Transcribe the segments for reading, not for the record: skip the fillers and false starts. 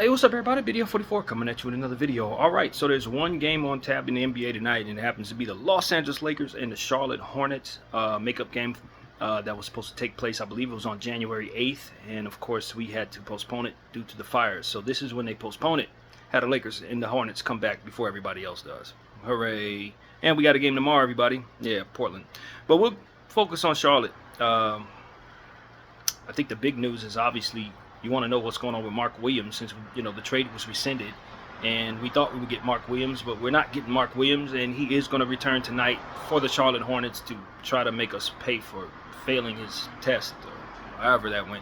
Hey, what's up, everybody? Video 44 coming at you with another video. Alright, so there's one game on tap in the NBA tonight, and it happens to be the Los Angeles Lakers and the Charlotte Hornets makeup game that was supposed to take place. I believe it was on January 8th, and of course, we had to postpone it due to the fires. So this is when they postpone it. Had the Lakers and the Hornets come back before everybody else does. Hooray. And we got a game tomorrow, everybody. Yeah, Portland. But we'll focus on Charlotte. I think the big news is obviously you want to know what's going on with Mark Williams, since the trade was rescinded, and we thought we would get Mark Williams, but we're not getting Mark Williams, and he is going to return tonight for the Charlotte Hornets to try to make us pay for failing his test, or however that went.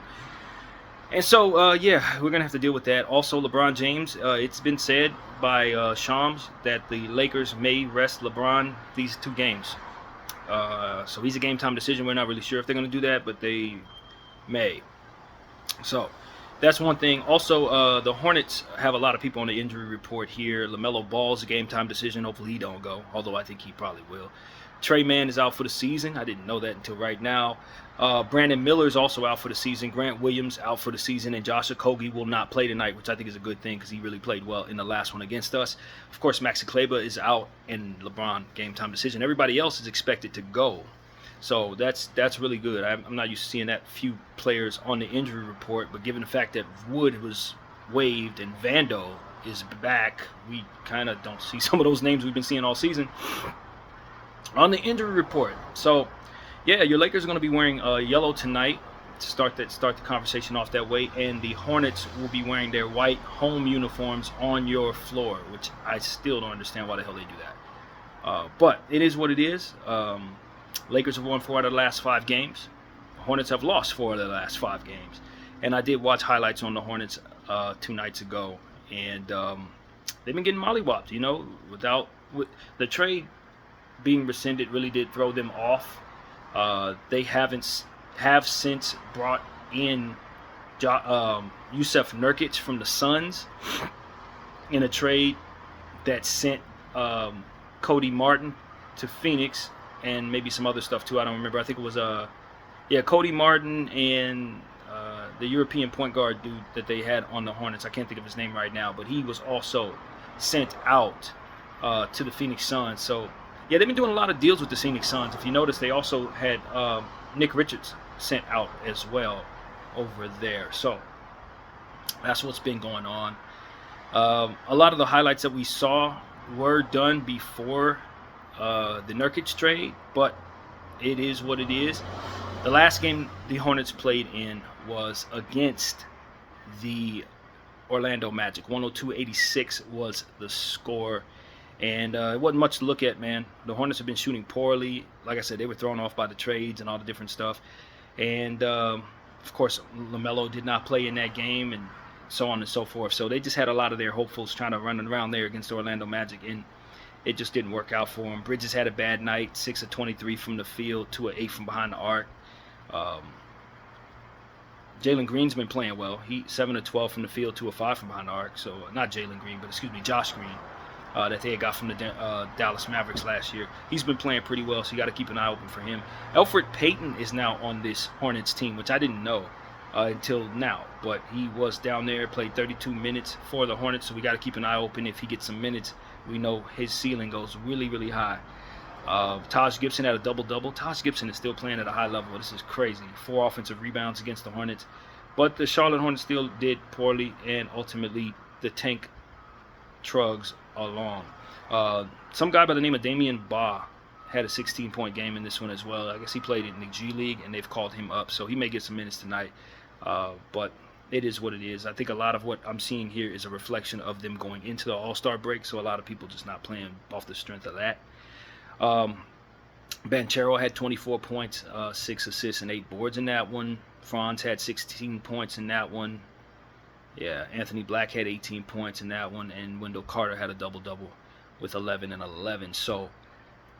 And so, yeah, we're going to have to deal with that. Also, LeBron James, it's been said by Shams that the Lakers may rest LeBron these two games. So he's a game-time decision. We're not really sure if they're going to do that, but they may. So that's one thing. Also, the Hornets have a lot of people on the injury report here. LaMelo Ball's a game-time decision. Hopefully he don't go, although I think he probably will. Trey Mann is out for the season. I didn't know that until right now. Brandon Miller is also out for the season. Grant Williams out for the season. And Josh Okogie will not play tonight, which I think is a good thing because he really played well in the last one against us. Of course, Maxi Kleber is out, and LeBron game-time decision. Everybody else is expected to go. So that's really good. I'm not used to seeing that few players on the injury report, but given the fact that Wood was waived and Vando is back, we kind of don't see some of those names we've been seeing all season on the injury report. So, yeah, your Lakers are going to be wearing yellow tonight to start the conversation off that way, and the Hornets will be wearing their white home uniforms on your floor, which I still don't understand why the hell they do that. But it is what it is. Lakers have won 4 out of the last 5 games. Hornets have lost 4 out of the last 5 games. And I did watch highlights on the Hornets 2 nights ago, and they've been getting mollywopped. With the trade being rescinded, really did throw them off. They have since brought in Yusuf Nurkic from the Suns in a trade that sent Cody Martin to Phoenix. And maybe some other stuff too. I don't remember. I think it was Cody Martin and the European point guard dude that they had on the Hornets. I can't think of his name right now, but he was also sent out to the Phoenix Suns. So yeah, they've been doing a lot of deals with the Phoenix Suns. If you notice, they also had Nick Richards sent out as well over there. So that's what's been going on. A lot of the highlights that we saw were done before the Nurkic trade, but it is what it is. The last game the Hornets played in was against the Orlando Magic. 102-86 was the score, and it wasn't much to look at, man. The Hornets have been shooting poorly. Like I said, they were thrown off by the trades and all the different stuff, and of course LaMelo did not play in that game, and so on and so forth. So they just had a lot of their hopefuls trying to run around there against the Orlando Magic, and it just didn't work out for him. Bridges had a bad night, 6 of 23 from the field, 2 of 8 from behind the arc. Jalen Green's been playing well. He 7 of 12 from the field, 2 of 5 from behind the arc. So not Jalen Green, but excuse me, Josh Green, that they had got from the Dallas Mavericks last year. He's been playing pretty well, so you got to keep an eye open for him. Elfrid Payton is now on this Hornets team, which I didn't know until now, but he was down there, played 32 minutes for the Hornets, so we got to keep an eye open. If he gets some minutes, we know his ceiling goes really, really high. Taj Gibson had a double-double. Taj Gibson is still playing at a high level. This is crazy. 4 offensive rebounds against the Hornets. But the Charlotte Hornets still did poorly, and ultimately the tank trugs along. Some guy by the name of Damian Ba had a 16-point game in this one as well. I guess he played in the G League, and they've called him up, so he may get some minutes tonight. But it is what it is. I think a lot of what I'm seeing here is a reflection of them going into the All-Star break, so a lot of people just not playing off the strength of that. Banchero had 24 points, 6 assists, and 8 boards in that one. Franz had 16 points in that one. Yeah, Anthony Black had 18 points in that one, and Wendell Carter had a double-double with 11 and 11. So,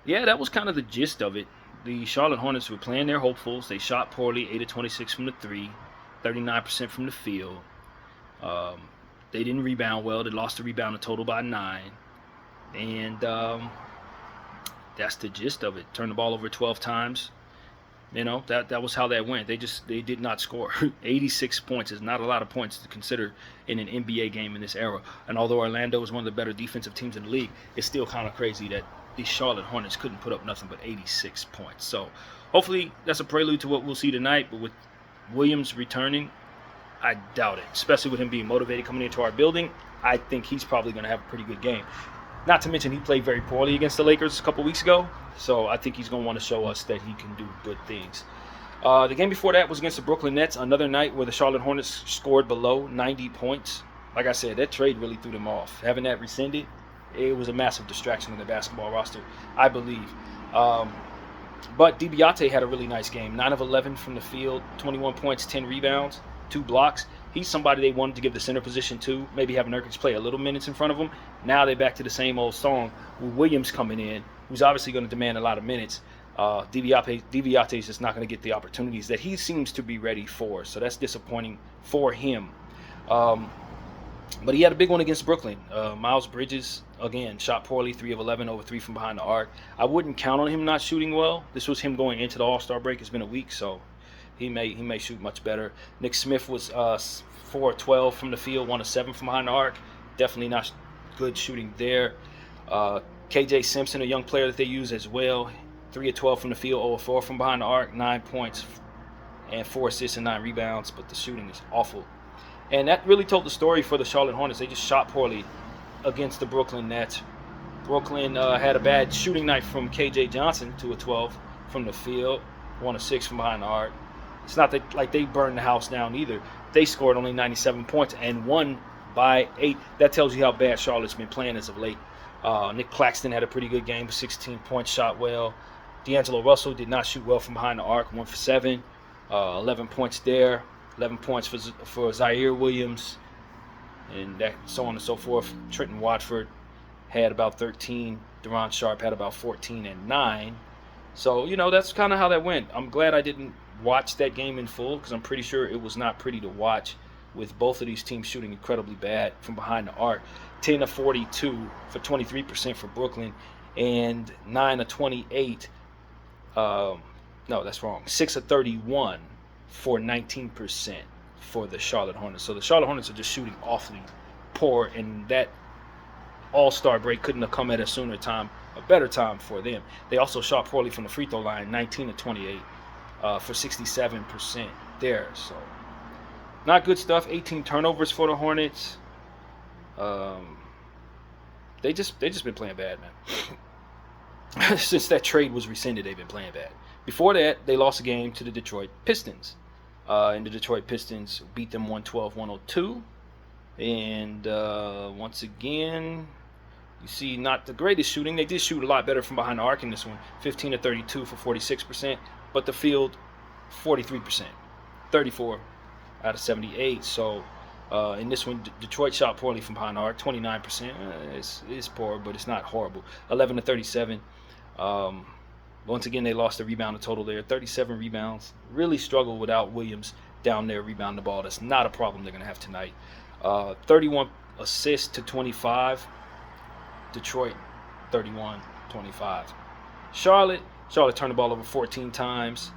yeah, that was kind of the gist of it. The Charlotte Hornets were playing their hopefuls. They shot poorly, 8 of 26 from the 3. 39% from the field. They didn't rebound well. They lost the rebound a total by 9. And that's the gist of it. Turned the ball over 12 times. You know, that was how that went. They did not score. 86 points is not a lot of points to consider in an NBA game in this era. And although Orlando is one of the better defensive teams in the league, it's still kind of crazy that these Charlotte Hornets couldn't put up nothing but 86 points. So hopefully that's a prelude to what we'll see tonight. But with Williams returning, I doubt it, especially with him being motivated coming into our building. I think he's probably going to have a pretty good game. Not to mention he played very poorly against the Lakers a couple weeks ago, so I think he's going to want to show us that he can do good things. The game before that was against the Brooklyn Nets, another night where the Charlotte Hornets scored below 90 points. Like I said, that trade really threw them off. Having that rescinded, it was a massive distraction on the basketball roster, I believe. But DiBiase had a really nice game. 9 of 11 from the field, 21 points, 10 rebounds, 2 blocks. He's somebody they wanted to give the center position to, maybe have Nurkic play a little minutes in front of him. Now they're back to the same old song with Williams coming in, who's obviously going to demand a lot of minutes. DiBiase is just not going to get the opportunities that he seems to be ready for, so that's disappointing for him. But he had a big one against Brooklyn. Miles Bridges, again, shot poorly, 3 of 11, over 3 from behind the arc. I wouldn't count on him not shooting well. This was him going into the All-Star break. It's been a week, so he may shoot much better. Nick Smith was 4 of 12 from the field, 1 of 7 from behind the arc. Definitely not good shooting there. KJ Simpson, a young player that they use as well, 3 of 12 from the field, 0 of 4 from behind the arc, 9 points and 4 assists and 9 rebounds, but the shooting is awful. And that really told the story for the Charlotte Hornets. They just shot poorly against the Brooklyn Nets. Brooklyn had a bad shooting night from KJ Johnson, 2 of 12 from the field, 1 of 6 from behind the arc. It's not like they burned the house down either. They scored only 97 points and won by 8. That tells you how bad Charlotte's been playing as of late. Nick Claxton had a pretty good game with 16 points, shot well. D'Angelo Russell did not shoot well from behind the arc, 1 for 7. 11 points there. 11 points for Zaire Williams, and that so on and so forth. Trenton Watford had about 13. Deron Sharp had about 14 and 9. So, you know, that's kind of how that went. I'm glad I didn't watch that game in full because I'm pretty sure it was not pretty to watch with both of these teams shooting incredibly bad from behind the arc. 10 of 42 for 23% for Brooklyn and 9 of 28. No, that's wrong. 6 of 31 for 19% for the Charlotte Hornets. So the Charlotte Hornets are just shooting awfully poor, and that All-Star break couldn't have come at a better time for them. They also shot poorly from the free throw line, 19 of 28 for 67% there. So not good stuff. 18 turnovers for the Hornets. They just been playing bad, man. Since that trade was rescinded, they've been playing bad. Before that, they lost a game to the Detroit Pistons. And the Detroit Pistons beat them 112-102. And once again, you see not the greatest shooting. They did shoot a lot better from behind the arc in this one. 15 of 32 for 46%. But the field, 43%. 34 out of 78. So in this one, Detroit shot poorly from behind the arc. 29%. It's poor, but it's not horrible. 11 of 37. Once again, they lost the rebound total there. 37 rebounds. Really struggled without Williams down there rebounding the ball. That's not a problem they're going to have tonight. 31 assists to 25. Detroit, 31-25. Charlotte turned the ball over 14 times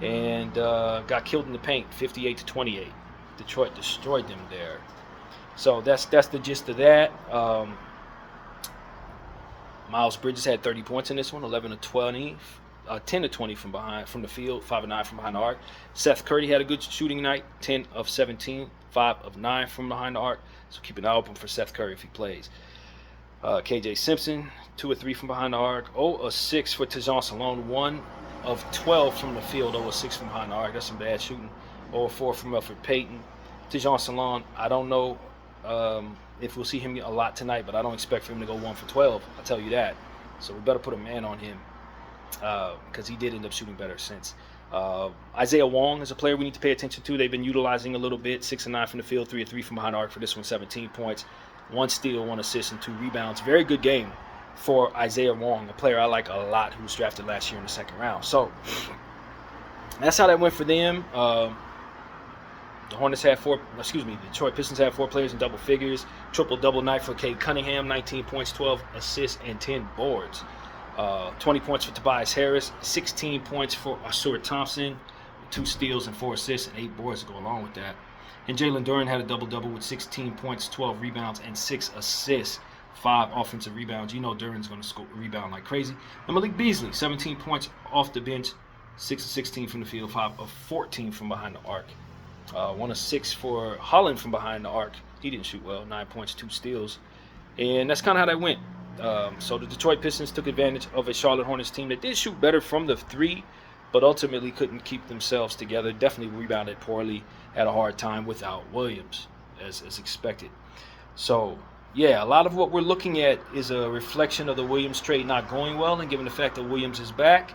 and got killed in the paint, 58-28. Detroit destroyed them there. So that's the gist of that. Miles Bridges had 30 points in this one, 11 of 20, 10 of 20 from the field, 5 of 9 from behind the arc. Seth Curry had a good shooting night, 10 of 17, 5 of 9 from behind the arc. So keep an eye open for Seth Curry if he plays. KJ Simpson, 2 of 3 from behind the arc, 0 of 6 for Tajon Salone, 1 of 12 from the field, 0 of 6 from behind the arc. That's some bad shooting. 0 of 4 from Elfrid Payton. Tajon Salone, I don't know if we'll see him a lot tonight, but I don't expect for him to go 1 for 12. I'll tell you that. So we better put a man on him because he did end up shooting better since. Isaiah Wong is a player we need to pay attention to. They've been utilizing a little bit. 6 of 9 from the field, 3 of 3 from behind the arc for this one, 17 points, 1 steal, 1 assist, and 2 rebounds. Very good game for Isaiah Wong, a player I like a lot who was drafted last year in the second round. So that's how that went for them. The Detroit Pistons had 4 players in double figures. Triple-double night for Cade Cunningham, 19 points, 12 assists, and 10 boards. 20 points for Tobias Harris, 16 points for Asur Thompson, 2 steals and 4 assists and 8 boards to go along with that. And Jalen Duren had a double-double with 16 points, 12 rebounds, and 6 assists, 5 offensive rebounds. You know Duren's going to rebound like crazy. And Malik Beasley, 17 points off the bench, 6 of 16 from the field, 5 of 14 from behind the arc. 1 of 6 for Holland from behind the arc. He didn't shoot well, 9 points, 2 steals. And that's kind of how that went. So the Detroit Pistons took advantage of a Charlotte Hornets team that did shoot better from the 3, but ultimately couldn't keep themselves together. Definitely rebounded poorly, had a hard time without Williams, as expected. So, yeah, a lot of what we're looking at is a reflection of the Williams trade not going well, and given the fact that Williams is back,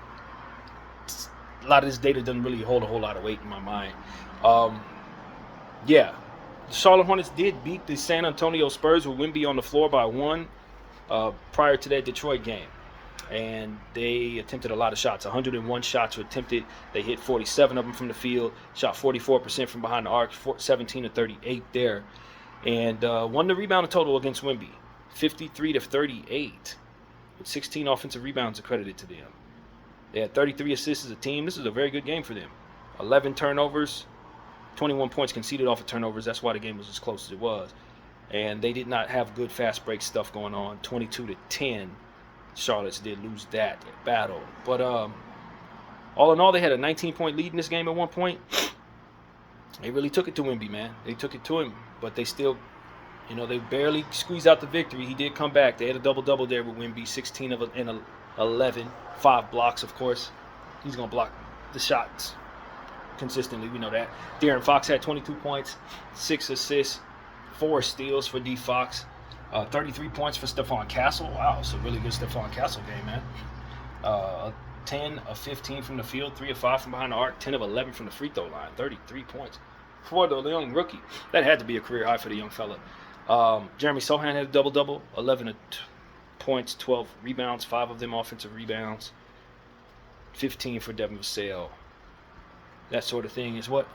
a lot of this data doesn't really hold a whole lot of weight in my mind. Yeah, the Charlotte Hornets did beat the San Antonio Spurs with Wemby on the floor by 1 prior to that Detroit game. And they attempted a lot of shots. 101 shots were attempted. They hit 47 of them from the field, shot 44% from behind the arc, 17 to 38 there. And won the rebound total against Wemby, 53 to 38, with 16 offensive rebounds accredited to them. They had 33 assists as a team. This is a very good game for them. 11 turnovers, 21 points conceded off of turnovers. That's why the game was as close as it was. And they did not have good fast break stuff going on. 22 to 10. Charlotte did lose that battle. But all in all, they had a 19-point lead in this game at one point. They really took it to Wemby, man. They took it to him. But they still, they barely squeezed out the victory. He did come back. They had a double-double there with Wemby, 16 and 11. 5 blocks, of course. He's going to block the shots consistently. We know that. De'Aaron Fox had 22 points, 6 assists, 4 steals for D. Fox. 33 points for Stephon Castle. Wow, it's a really good Stephon Castle game, man. 10 of 15 from the field, 3 of 5 from behind the arc, 10 of 11 from the free throw line, 33 points for the young rookie. That had to be a career high for the young fella. Jeremy Sohan had a double-double, 11 points, 12 rebounds, 5 of them offensive rebounds, 15 for Devin Vassell. That sort of thing is what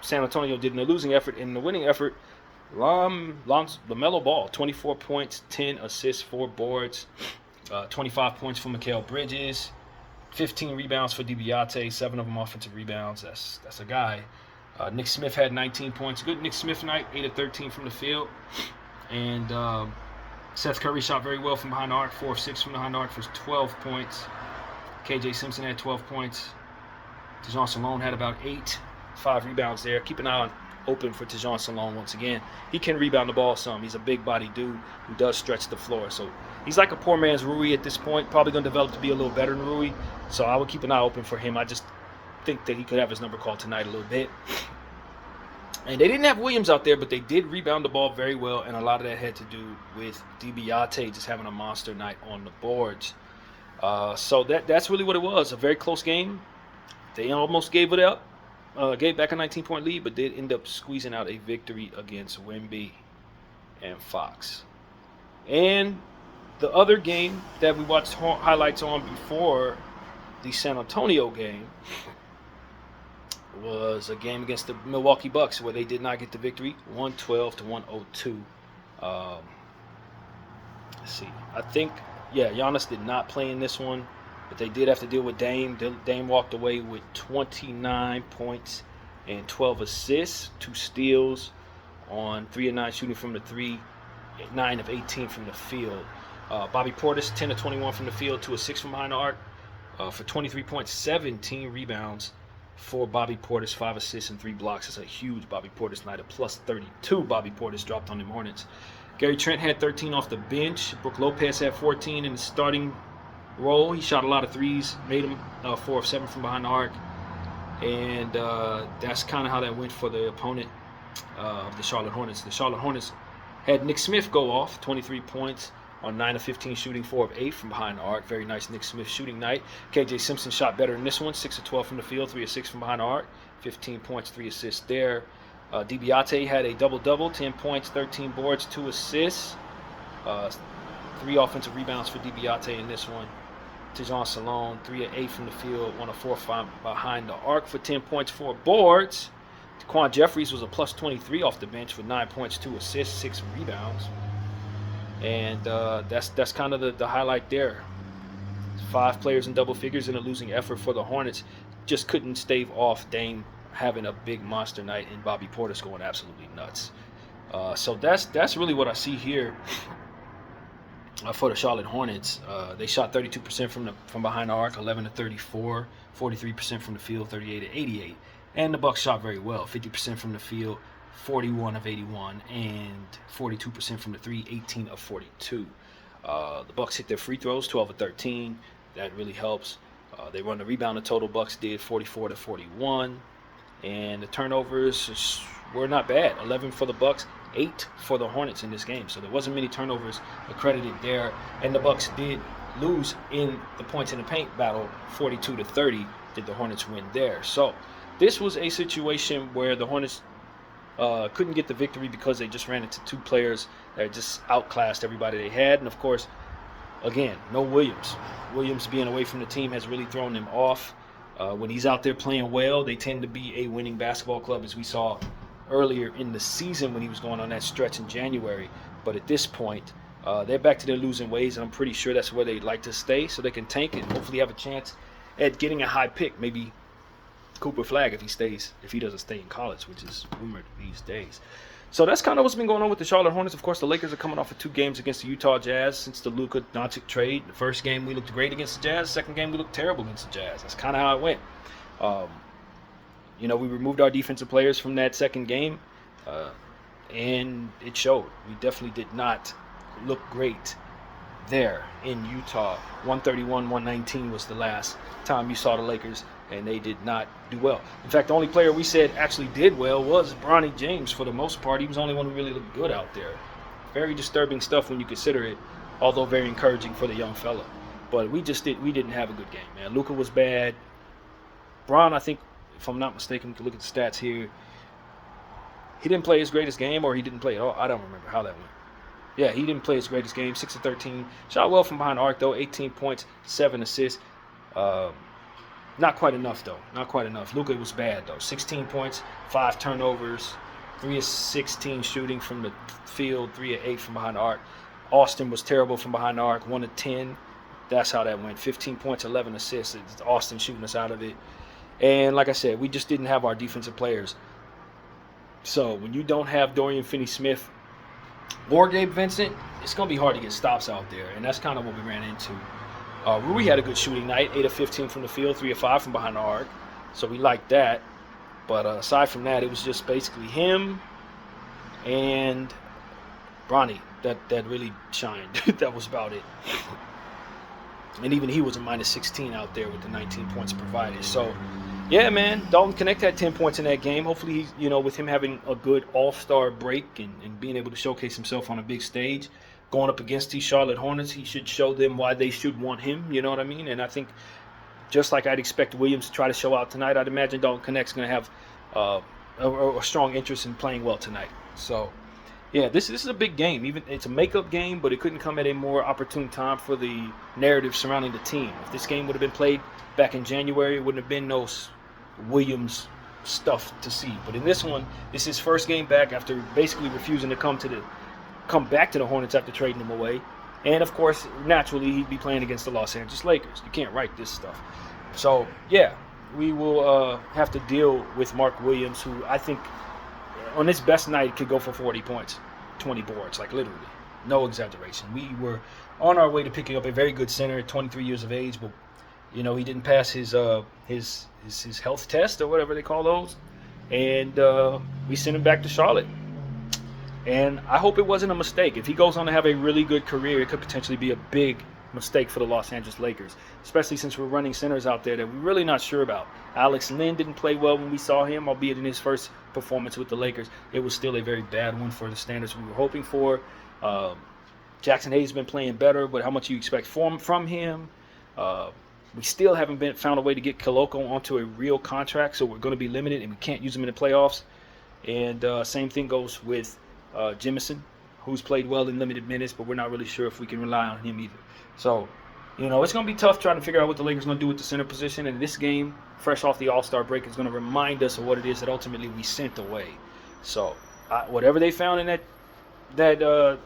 San Antonio did in the losing effort. In the winning effort, LaMelo Ball, 24 points, 10 assists, 4 boards, 25 points for Mikal Bridges, 15 rebounds for DiBiase, 7 of them offensive rebounds. That's a guy. Nick Smith had 19 points. Good Nick Smith night, 8 of 13 from the field. And Seth Curry shot very well from behind the arc, 4 of 6 from behind the arc for 12 points. KJ Simpson had 12 points. Tejan Salone had about 8, 5 rebounds there. Keep an eye open for Tejan Salone once again. He can rebound the ball some. He's a big body dude who does stretch the floor. So he's like a poor man's Rui at this point. Probably going to develop to be a little better than Rui. So I would keep an eye open for him. I just think that he could have his number called tonight a little bit. And they didn't have Williams out there, but they did rebound the ball very well, and a lot of that had to do with DiBiase just having a monster night on the boards. So that's really what it was. A very close game. They almost gave it up. Gave back a 19-point lead, but did end up squeezing out a victory against Wemby and Fox. And the other game that we watched highlights on before the San Antonio game was a game against the Milwaukee Bucks where they did not get the victory, 112 to 102. Let's see. I think, Giannis did not play in this one. But they did have to deal with Dame. Dame walked away with 29 points and 12 assists, 2 steals on 3 of 9 shooting from the 3, 9 of 18 from the field. Bobby Portis, 10 of 21 from the field, 2 of 6 from behind the arc for 23 points, 17 rebounds for Bobby Portis, 5 assists and 3 blocks. It's a huge Bobby Portis night, a plus 32 Bobby Portis dropped on them Hornets. Gary Trent had 13 off the bench. Brook Lopez had 14 in the starting role. He shot a lot of threes, made him 4 of 7 from behind the arc, and that's kind of how that went for the opponent of the Charlotte Hornets. The Charlotte Hornets had Nick Smith go off, 23 points on 9 of 15 shooting, 4 of 8 from behind the arc. Very nice Nick Smith shooting night. KJ Simpson shot better in this one, 6 of 12 from the field, 3 of 6 from behind the arc, 15 points, 3 assists there. DiBiase had a double-double, 10 points, 13 boards, 2 assists, 3 offensive rebounds for DiBiase in this one. Tejan Salone, 3 of 8 from the field, 1 of 4 behind the arc for 10 points, 4 boards. Daquan Jeffries was a plus 23 off the bench with 9 points, 2 assists, 6 rebounds. And that's kind of the highlight there. 5 players in double figures in a losing effort for the Hornets. Just couldn't stave off Dame having a big monster night and Bobby Portis going absolutely nuts. So that's really what I see here for the Charlotte Hornets. They shot 32% from behind the arc, 11 to 34, 43% from the field, 38 to 88, and the Bucks shot very well, 50% from the field, 41 of 81, and 42% from the three, 18 of 42. The Bucks hit their free throws, 12 of 13. That really helps. They run the rebound. The total Bucks did 44 to 41, and the turnovers were not bad. 11 for the Bucks, 8 for the Hornets in this game. So there wasn't many turnovers accredited there, and the Bucks did lose in the points in the paint battle, 42 to 30. Did the Hornets win there? So this was a situation where the Hornets couldn't get the victory because they just ran into 2 players that just outclassed everybody they had. And of course, again, no Williams. Williams being away from the team has really thrown them off. When he's out there playing well, they tend to be a winning basketball club, as we saw earlier in the season when he was going on that stretch in January. But at this point, they're back to their losing ways, and I'm pretty sure that's where they'd like to stay so they can tank and hopefully have a chance at getting a high pick, maybe Cooper Flagg if he doesn't stay in college, which is rumored these days. So that's kind of what's been going on with the Charlotte Hornets. Of course, the Lakers are coming off of 2 games against the Utah Jazz since the Luka Doncic trade. The first game we looked great against the Jazz. The second game we looked terrible against the Jazz. That's kind of how it went. We removed our defensive players from that second game, and it showed. We definitely did not look great there in Utah. 131-119 was the last time you saw the Lakers, and they did not do well. In fact, the only player we said actually did well was Bronny James for the most part. He was the only one who really looked good out there. Very disturbing stuff when you consider it, although very encouraging for the young fella. But we didn't have a good game, man. Luka was bad. Bron, I think, if I'm not mistaken, we can look at the stats here. He didn't play his greatest game, or he didn't play at all. I don't remember how that went. Yeah, he didn't play his greatest game. 6 of 13. Shot well from behind the arc, though. 18 points, 7 assists. Not quite enough, though. Not quite enough. Luka was bad, though. 16 points, 5 turnovers, 3 of 16 shooting from the field, 3 of 8 from behind the arc. Austin was terrible from behind the arc, 1 of 10. That's how that went. 15 points, 11 assists. It's Austin shooting us out of it. And like I said, we just didn't have our defensive players. So when you don't have Dorian Finney-Smith or Gabe Vincent, it's going to be hard to get stops out there. And that's kind of what we ran into. Rui had a good shooting night, 8 of 15 from the field, 3 of 5 from behind the arc. So we liked that. But aside from that, it was just basically him and Bronny that really shined. That was about it. And even he was a minus 16 out there with the 19 points provided. So, yeah, man, Dalton Connect had 10 points in that game. Hopefully, he's, with him having a good all-star break and being able to showcase himself on a big stage, going up against these Charlotte Hornets, he should show them why they should want him, you know what I mean? And I think just like I'd expect Williams to try to show out tonight, I'd imagine Dalton Connect's going to have a strong interest in playing well tonight. So, yeah, this is a big game. Even it's a makeup game, but it couldn't come at a more opportune time for the narrative surrounding the team. If this game would have been played back in January, it wouldn't have been no Williams stuff to see. But in this one, it's his first game back after basically refusing to come back to the Hornets after trading them away. And of course, naturally, he'd be playing against the Los Angeles Lakers. You can't write this stuff. So yeah, we will have to deal with Mark Williams, who I think on his best night could go for 40 points, 20 boards, like literally. No exaggeration. We were on our way to picking up a very good center at 23 years of age, but he didn't pass his health test or whatever they call those, and we sent him back to Charlotte. And I hope it wasn't a mistake. If he goes on to have a really good career, it could potentially be a big mistake for the Los Angeles Lakers, especially since we're running centers out there that we're really not sure about. Alex Len didn't play well when we saw him, albeit in his first performance with the Lakers. It was still a very bad one for the standards we were hoping for. Jackson Hayes has been playing better, but how much you expect from him? We still haven't found a way to get Koloko onto a real contract, so we're going to be limited, and we can't use him in the playoffs. And same thing goes with Jemison, who's played well in limited minutes, but we're not really sure if we can rely on him either. So, it's going to be tough trying to figure out what the Lakers are going to do with the center position. And this game, fresh off the All-Star break, is going to remind us of what it is that ultimately we sent away. So, whatever they found in that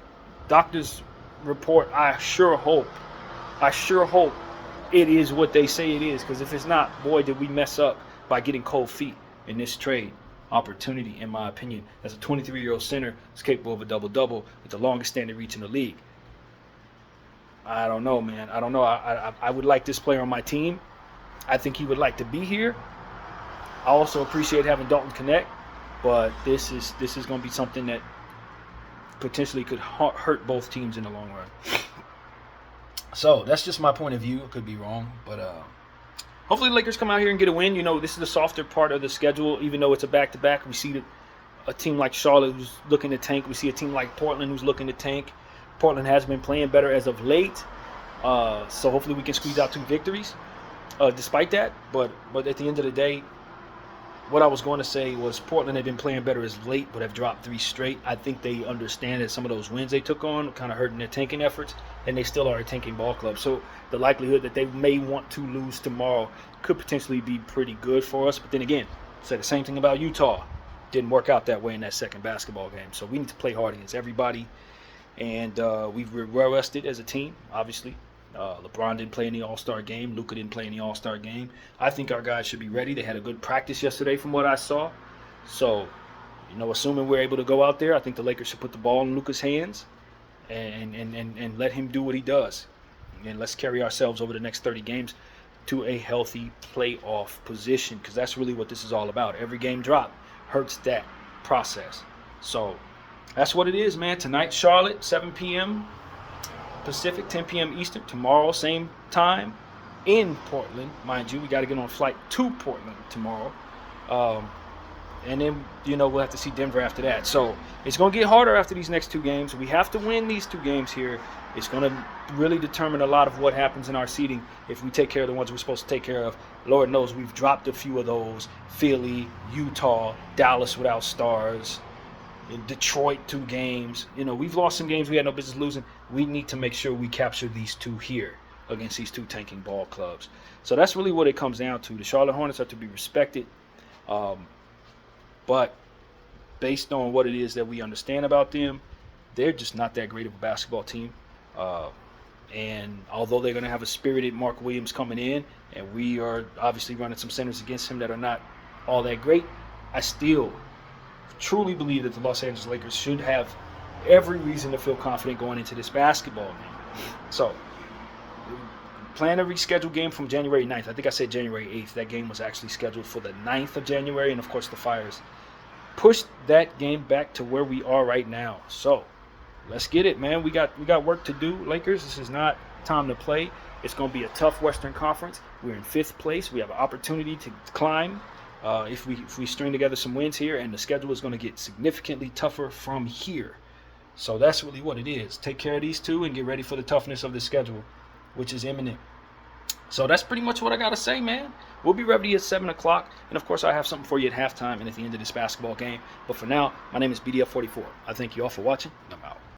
doctor's report, I sure hope it is what they say it is. Because if it's not, boy, did we mess up by getting cold feet in this trade opportunity, in my opinion. As a 23-year-old center who's capable of a double-double with the longest standing reach in the league. I don't know, man. I don't know. I would like this player on my team. I think he would like to be here. I also appreciate having Dalton connect, but this is going to be something that potentially could hurt both teams in the long run. So that's just my point of view. It could be wrong, but hopefully the Lakers come out here and get a win. You know, this is the softer part of the schedule. Even though it's a back-to-back, we see a team like Charlotte who's looking to tank. We see a team like Portland who's looking to tank. Portland has been playing better as of late, so hopefully we can squeeze out 2 victories despite that. But at the end of the day, what I was going to say was Portland had been playing better as of late, but have dropped 3 straight. I think they understand that some of those wins they took on kind of hurting their tanking efforts, and they still are a tanking ball club. So the likelihood that they may want to lose tomorrow could potentially be pretty good for us. But then again, say the same thing about Utah. Didn't work out that way in that second basketball game. So we need to play hard against everybody. And we were well rested as a team, obviously. LeBron didn't play in the All-Star game. Luka didn't play in the All-Star game. I think our guys should be ready. They had a good practice yesterday from what I saw. So, you know, assuming we're able to go out there, I think the Lakers should put the ball in Luka's hands and let him do what he does. And let's carry ourselves over the next 30 games to a healthy playoff position, because that's really what this is all about. Every game drop hurts that process. So that's what it is, man. Tonight, Charlotte, 7 p.m. Pacific, 10 p.m. Eastern. Tomorrow, same time in Portland. Mind you, we got to get on a flight to Portland tomorrow. And then, you know, we'll have to see Denver after that. So it's going to get harder after these next 2 games. We have to win these 2 games here. It's going to really determine a lot of what happens in our seeding if we take care of the ones we're supposed to take care of. Lord knows we've dropped a few of those. Philly, Utah, Dallas without stars. In Detroit, 2 games. You know, we've lost some games we had no business losing. We need to make sure we capture these 2 here against these 2 tanking ball clubs. So that's really what it comes down to. The Charlotte Hornets are to be respected. But based on what it is that we understand about them, they're just not that great of a basketball team. And although they're going to have a spirited Mark Williams coming in, and we are obviously running some centers against him that are not all that great, I still truly believe that the Los Angeles Lakers should have every reason to feel confident going into this basketball game. So, plan a rescheduled game from January 9th. I think I said January 8th. That game was actually scheduled for the 9th of January, and of course the Fires pushed that game back to where we are right now. So, let's get it, man. We got work to do, Lakers. This is not time to play. It's going to be a tough Western Conference. We're in 5th place. We have an opportunity to climb. If we string together some wins here, and the schedule is going to get significantly tougher from here. So that's really what it is. Take care of these 2 and get ready for the toughness of the schedule, which is imminent. So that's pretty much what I got to say, man. We'll be ready at 7 o'clock. And, of course, I have something for you at halftime and at the end of this basketball game. But for now, my name is BDF44. I thank you all for watching, and I'm out.